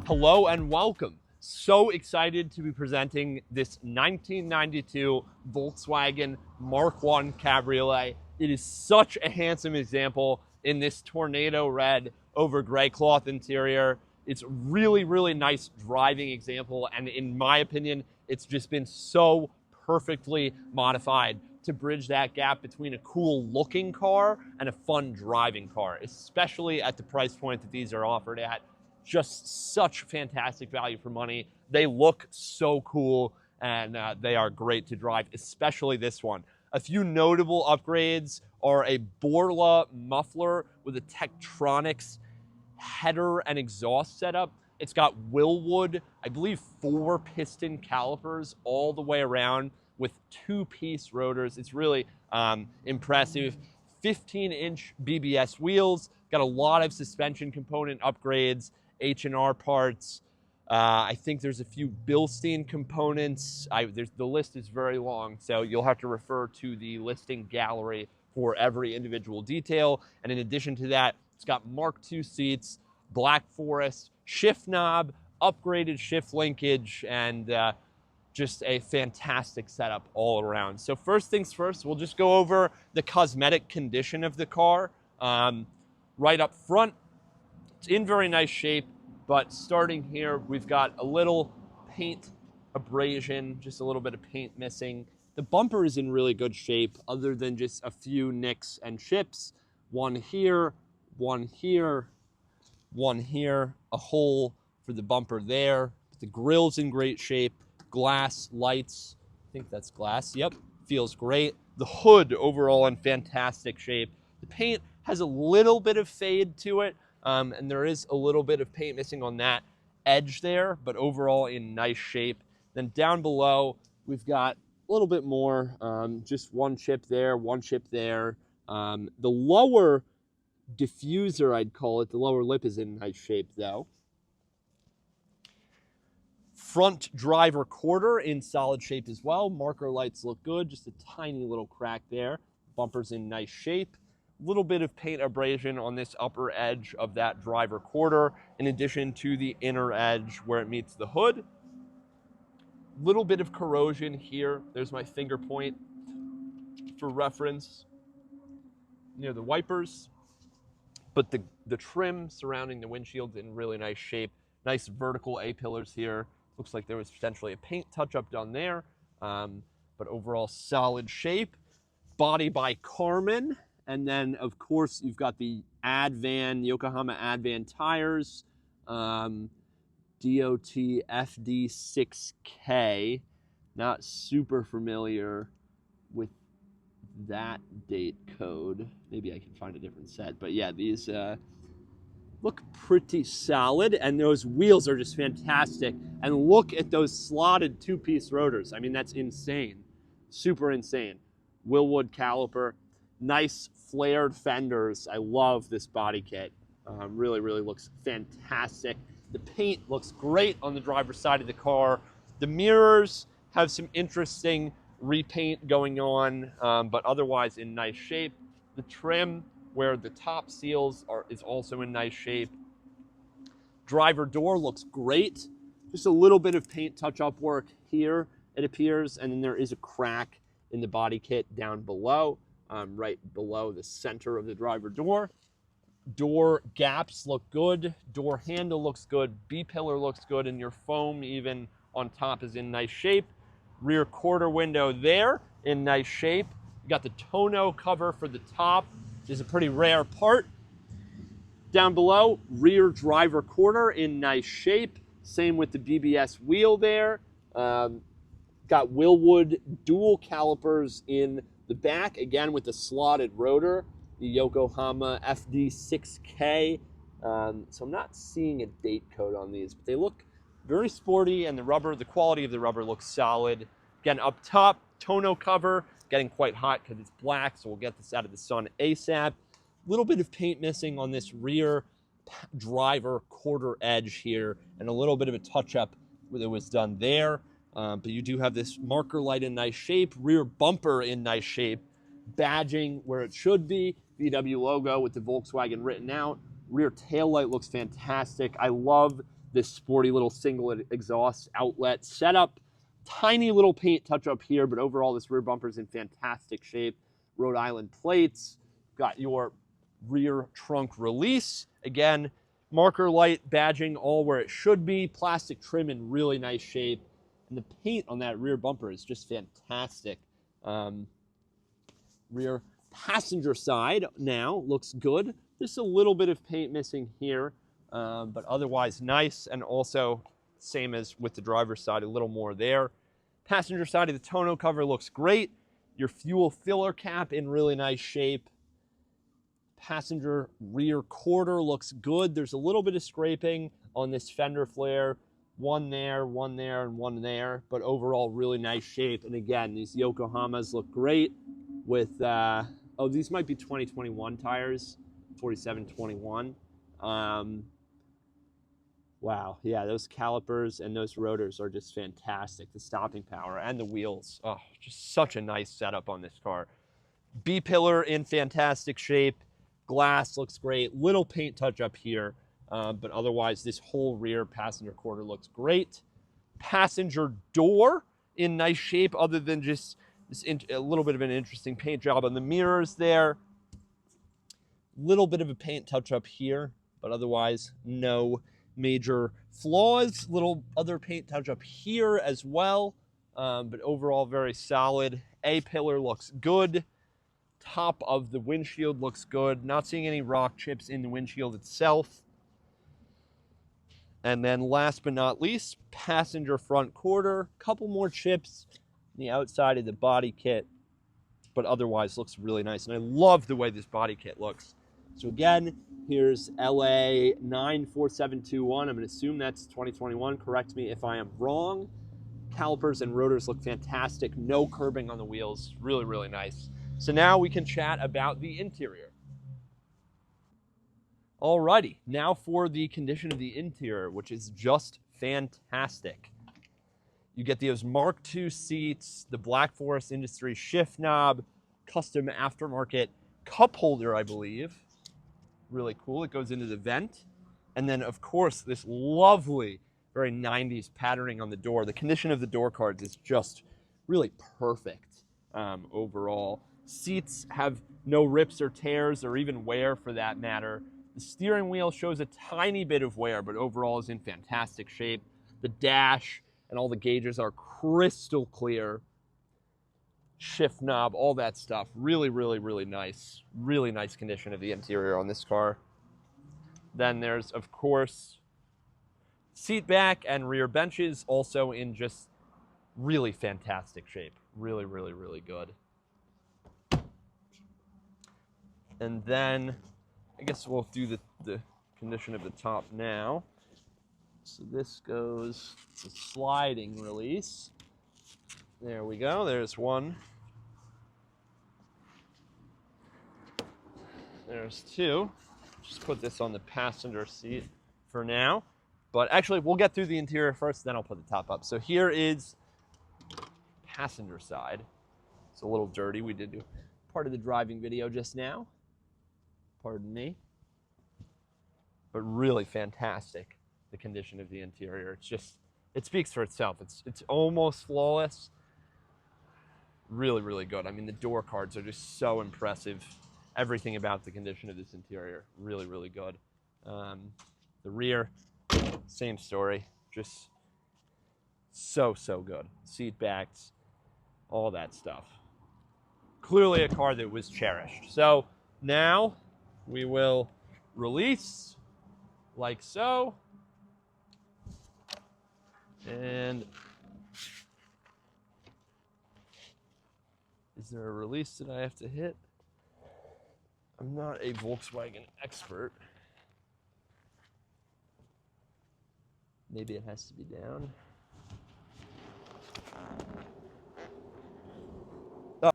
Hello and welcome. So excited to be presenting this 1992 Volkswagen Mark 1 Cabriolet. It is such a handsome example in this tornado red over gray cloth interior. It's really, really nice driving example, and in my opinion, it's just been so perfectly modified to bridge that gap between a cool looking car and a fun driving car, especially at the price point that these are offered at. Just such fantastic value for money. They look so cool, and they are great to drive, especially this one. A few notable upgrades are a Borla muffler with a Tektronix header and exhaust setup. It's got Willwood, I believe 4 piston calipers all the way around with 2-piece rotors. It's really impressive. 15-inch BBS wheels, got a lot of suspension component upgrades, H&R parts. I think there's a few Bilstein components. The list is very long, so you'll have to refer to the listing gallery for every individual detail. And in addition to that, it's got Mark II seats, Black Forest, shift knob, upgraded shift linkage, and just a fantastic setup all around. So first things first, we'll just go over the cosmetic condition of the car. Right up front, it's in very nice shape, but starting here, we've got a little paint abrasion, just a little bit of paint missing. The bumper is in really good shape, other than just a few nicks and chips. One here, one here, one here, a hole for the bumper there. The grill's in great shape. Glass, lights, I think that's glass, yep, feels great. The hood overall in fantastic shape. The paint has a little bit of fade to it, and there is a little bit of paint missing on that edge there, but overall in nice shape. Then down below, we've got a little bit more, just one chip there, one chip there. The lower diffuser, I'd call it, the lower lip is in nice shape though. Front driver quarter in solid shape as well. Marker lights look good, just a tiny little crack there. Bumper's in nice shape. A little bit of paint abrasion on this upper edge of that driver quarter, in addition to the inner edge where it meets the hood. Little bit of corrosion here. There's my finger point for reference near the wipers. But the trim surrounding the windshield's in really nice shape. Nice vertical A-pillars here. Looks like there was potentially a paint touch-up done there, but overall solid shape. Body by Carmen, and then of course you've got the Advan, Yokohama Advan tires, DOT FD6K. Not super familiar with that date code. Maybe I can find a different set, but yeah, these look pretty solid, and those wheels are just fantastic. And look at those slotted 2-piece rotors. I mean, that's insane. Super insane. Willwood caliper, nice flared fenders. I love this body kit. Really, really looks fantastic. The paint looks great on the driver's side of the car. The mirrors have some interesting repaint going on, but otherwise in nice shape. The trim, where the top seals is also in nice shape. Driver door looks great. Just a little bit of paint touch-up work here, it appears, and then there is a crack in the body kit down below, right below the center of the driver door. Door gaps look good. Door handle looks good. B-pillar looks good, and your foam even on top is in nice shape. Rear quarter window there in nice shape. You got the tonneau cover for the top, which is a pretty rare part. Down below, rear driver corner in nice shape. Same with the BBS wheel there. Got Willwood dual calipers in the back, again with the slotted rotor, the Yokohama FD6K. So I'm not seeing a date code on these, but they look very sporty, and the quality of the rubber looks solid. Again, up top, tonneau cover, getting quite hot because it's black, so we'll get this out of the sun ASAP. A little bit of paint missing on this rear driver quarter edge here, and a little bit of a touch-up that was done there. But you do have this marker light in nice shape, rear bumper in nice shape, badging where it should be, VW logo with the Volkswagen written out. Rear tail light looks fantastic. I love this sporty little single exhaust outlet setup. Tiny little paint touch up here, but overall this rear bumper is in fantastic shape. Rhode Island plates. Got your rear trunk release. Again, marker light badging all where it should be. Plastic trim in really nice shape. And the paint on that rear bumper is just fantastic. Rear passenger side now looks good. Just a little bit of paint missing here, but otherwise nice. And also, same as with the driver's side, a little more there. Passenger side of the tonneau cover looks great. Your fuel filler cap in really nice shape. Passenger rear quarter looks good. There's a little bit of scraping on this fender flare. One there, and one there. But overall, really nice shape. And again, these Yokohamas look great with, oh, these might be 2021 tires, 4721. Wow, yeah, those calipers and those rotors are just fantastic. The stopping power and the wheels, oh, just such a nice setup on this car. B-pillar in fantastic shape. Glass looks great. Little paint touch up here, but otherwise this whole rear passenger quarter looks great. Passenger door in nice shape, other than just this a little bit of an interesting paint job on the mirrors there. Little bit of a paint touch up here, but otherwise no major flaws. Little other paint touch up here as well, but overall very solid. A-pillar looks good. Top of the windshield looks good. Not seeing any rock chips in the windshield itself. And then last but not least, passenger front quarter. Couple more chips on the outside of the body kit, but otherwise looks really nice. And I love the way this body kit looks. So again, here's LA 94721. I'm going to assume that's 2021. Correct me if I am wrong. Calipers and rotors look fantastic. No curbing on the wheels. Really, really nice. So now we can chat about the interior. Alrighty, now for the condition of the interior, which is just fantastic. You get those Mark II seats, the Black Forest Industries shift knob, custom aftermarket cup holder, I believe. Really cool. It goes into the vent. And then, of course, this lovely, very 90s patterning on the door. The condition of the door cards is just really perfect overall. Seats have no rips or tears or even wear for that matter. The steering wheel shows a tiny bit of wear, but overall is in fantastic shape. The dash and all the gauges are crystal clear. Shift knob, all that stuff. Really, really, really nice. Really nice condition of the interior on this car. Then there's, of course, seat back and rear benches, also in just really fantastic shape. Really, really, really good. And then I guess we'll do the condition of the top now. So this goes to sliding release. There we go. There's one. There's two. Just put this on the passenger seat for now. But actually, we'll get through the interior first, then I'll put the top up. So here is passenger side. It's a little dirty. We did do part of the driving video just now. Pardon me. But really fantastic, the condition of the interior. It's just, it speaks for itself. It's almost flawless. Really, really good. I mean, the door cards are just so impressive. Everything about the condition of this interior, really, really good. The rear, same story. Just so, so good. Seat backs, all that stuff. Clearly a car that was cherished. So now we will release like so. And is there a release that I have to hit? I'm not a Volkswagen expert. Maybe it has to be down. Oh.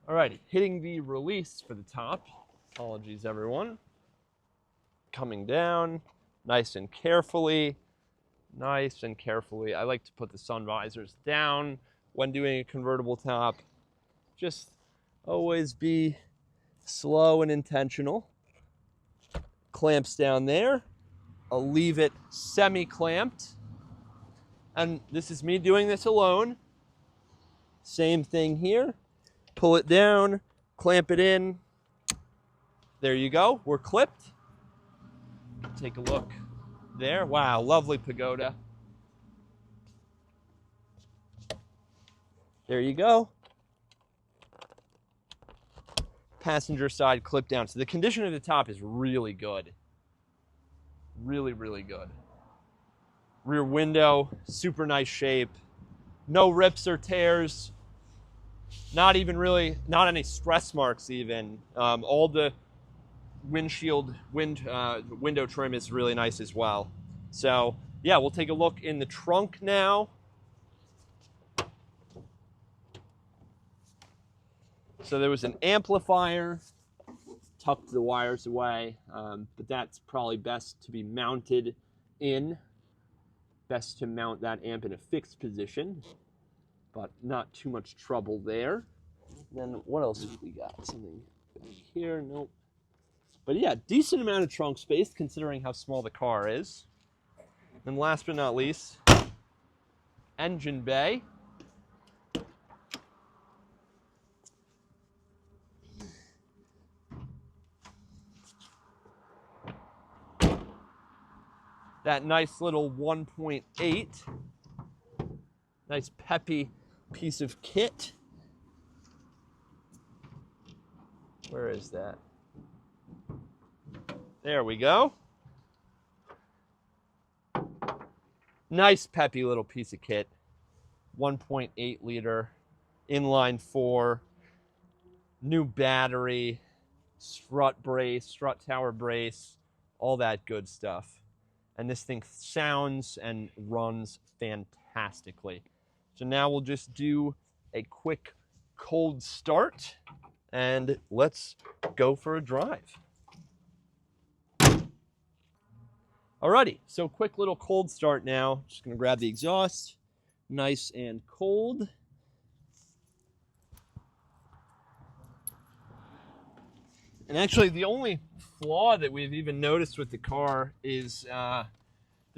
Alrighty, hitting the release for the top. Apologies, everyone. Coming down, nice and carefully. Nice and carefully. I like to put the sun visors down when doing a convertible top. Just always be slow and intentional. Clamps down there. I'll leave it semi-clamped. And this is me doing this alone. Same thing here. Pull it down, clamp it in. There you go, we're clipped. Take a look there. Wow, lovely pagoda. There you go. Passenger side clip down. So the condition of the top is really good. Really, really good. Rear window, super nice shape. No rips or tears. Not any stress marks even. All the window trim is really nice as well. So yeah, we'll take a look in the trunk now. So there was an amplifier, tucked the wires away, but that's probably best to be mounted in. Best to mount that amp in a fixed position, but not too much trouble there. Then what else have we got? Something here, nope. But yeah, decent amount of trunk space considering how small the car is. And last but not least, engine bay. That nice little 1.8, nice peppy piece of kit. Where is that? There we go. Nice peppy little piece of kit. 1.8 liter, inline 4, new battery, strut brace, strut tower brace, all that good stuff. And this thing sounds and runs fantastically. So now we'll just do a quick cold start and let's go for a drive. Alrighty, so quick little cold start now. Just gonna grab the exhaust, nice and cold. And actually the only flaw that we've even noticed with the car is that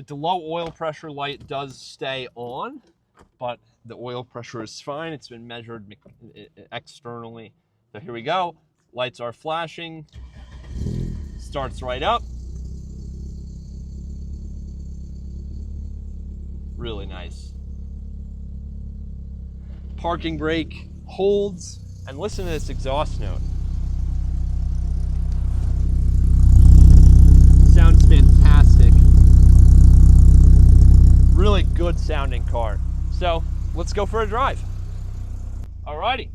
the low oil pressure light does stay on, but the oil pressure is fine. It's been measured externally. So here we go. Lights are flashing. Starts right up. Really nice. Parking brake holds, and listen to this exhaust note. Sounds fantastic. Really good sounding car. So let's go for a drive. Alrighty,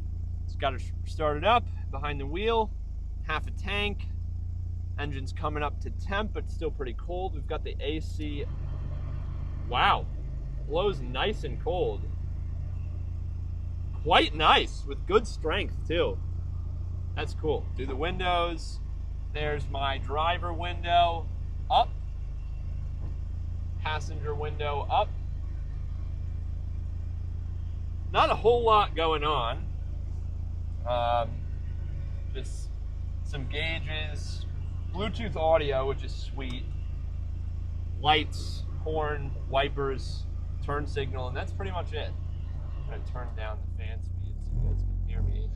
just got to start it up behind the wheel, half a tank. Engine's coming up to temp, but still pretty cold. We've got the AC. Wow, blows nice and cold. Quite nice with good strength too. That's cool. Do the windows. There's my driver window up, passenger window up. Not a whole lot going on. Just some gauges, Bluetooth audio, which is sweet, lights, horn, wipers, turn signal, and that's pretty much it. I'm gonna turn down the fan speed so you guys can hear me.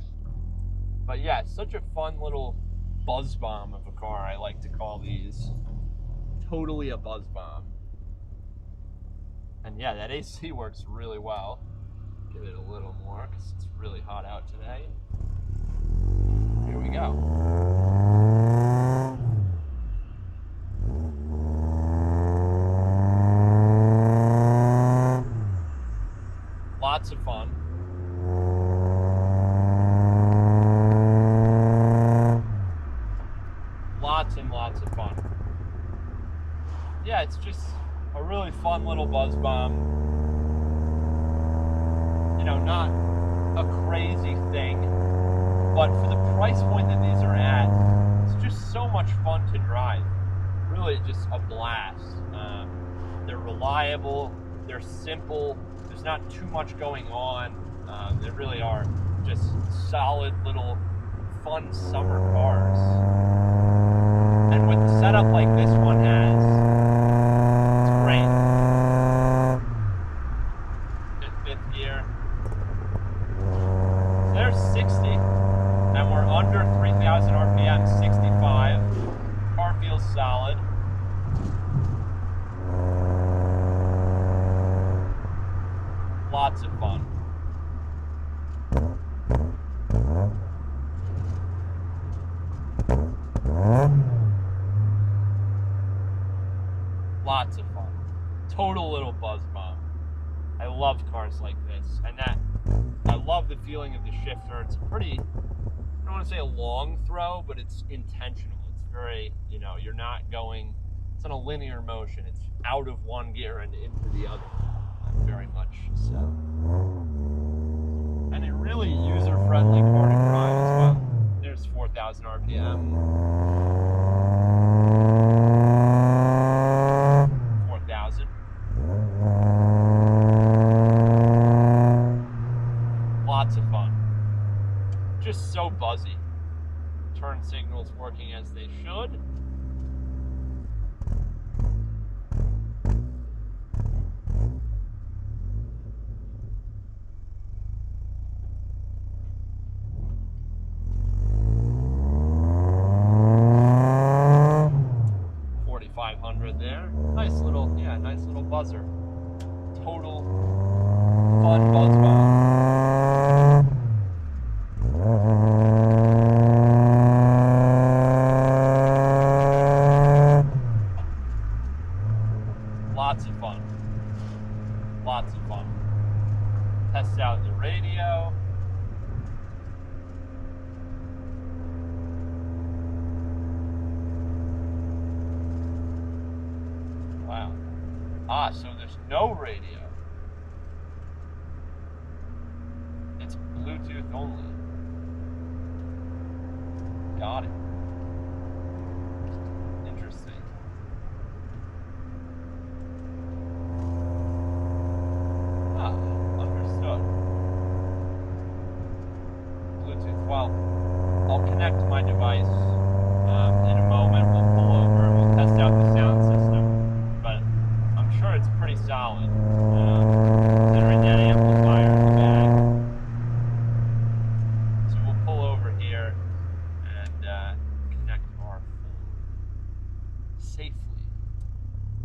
But yeah, it's such a fun little buzz bomb of a car, I like to call these. Totally a buzz bomb. And yeah, that AC works really well. Give it a little more because it's really hot out today. Here we go. Lots of fun. Lots and lots of fun. Yeah, it's just a really fun little buzz bomb. You know, not a crazy thing, but for the price point that these are at, it's just so much fun to drive. Really just a blast. They're reliable, they're simple, there's not too much going on. They really are just solid little fun summer cars. And with the setup like this one has, Lots of fun. Lots of fun. Total little buzz bomb. I love cars like this, and I love the feeling of the shifter. It's a pretty, I don't want to say a long throw, but it's intentional. It's very, you're not going, it's on a linear motion. It's out of one gear and into the other, very much so. And a really user-friendly car to drive as well. There's 4,000 RPM. 4,000. Lots of fun. Just so buzzy. Turn signals working as they should. There. Nice little buzzer. Total fun buzz bomb. Lots of fun. Lots of fun. Test out the radio. Wow. So there's no radio. It's Bluetooth only. Got it. Interesting. Understood. Bluetooth. Well, I'll connect my device in a moment. We'll pull over and we'll test out the sound system. Sure, it's pretty solid, considering that amplifier in the back. So we'll pull over here and connect our phone safely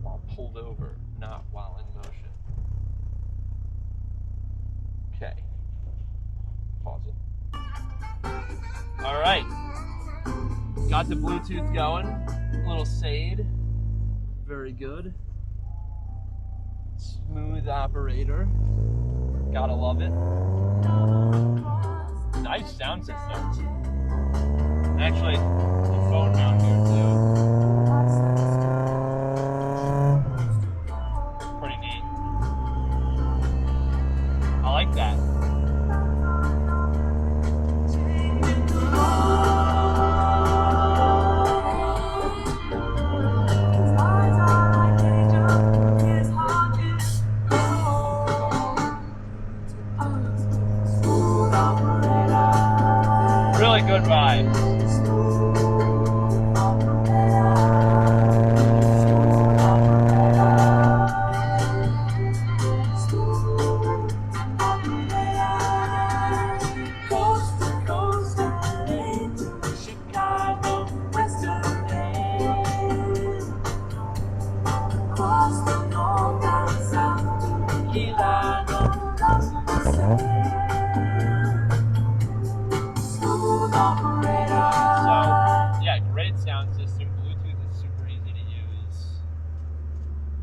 while pulled over, not while in motion. Okay. Pause it. All right. Got the Bluetooth going. A little SAID. Very good. Smooth operator. Gotta love it. Nice sound system. Actually, the phone down here too. Pretty neat. I like that. Really good vibe.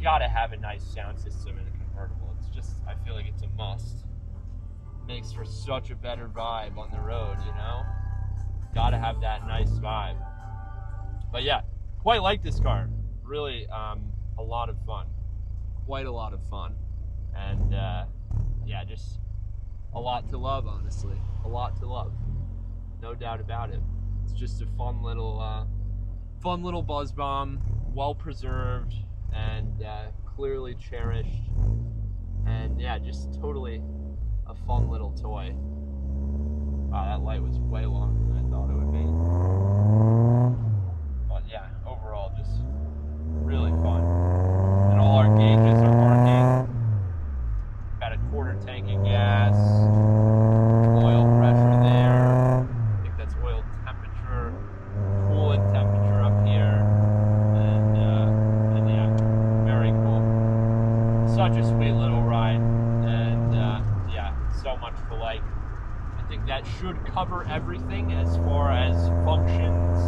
Gotta have a nice sound system in a convertible. It's just, I feel like it's a must. Makes for such a better vibe on the road, Gotta have that nice vibe. But yeah, quite like this car. Really, a lot of fun. Quite a lot of fun. And yeah, just a lot to love, honestly. A lot to love. No doubt about it. It's just a fun little buzz bomb, well preserved, and clearly cherished, and yeah, just totally a fun little toy. Wow, that light was way longer than I thought it would be. But yeah, overall, just really fun. And all our gauges are working. Got a quarter tank of gas, oil pressure there. I think that's oil temperature, coolant temperature up here. Such a sweet little ride, and yeah, so much to like. I think that should cover everything as far as functions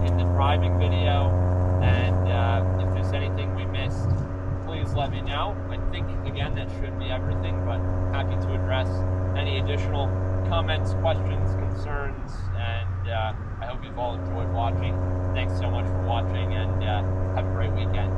in the driving video. And if there's anything we missed, please let me know. I think, again, that should be everything, but happy to address any additional comments, questions, concerns, and I hope you've all enjoyed watching. Thanks so much for watching, and have a great weekend.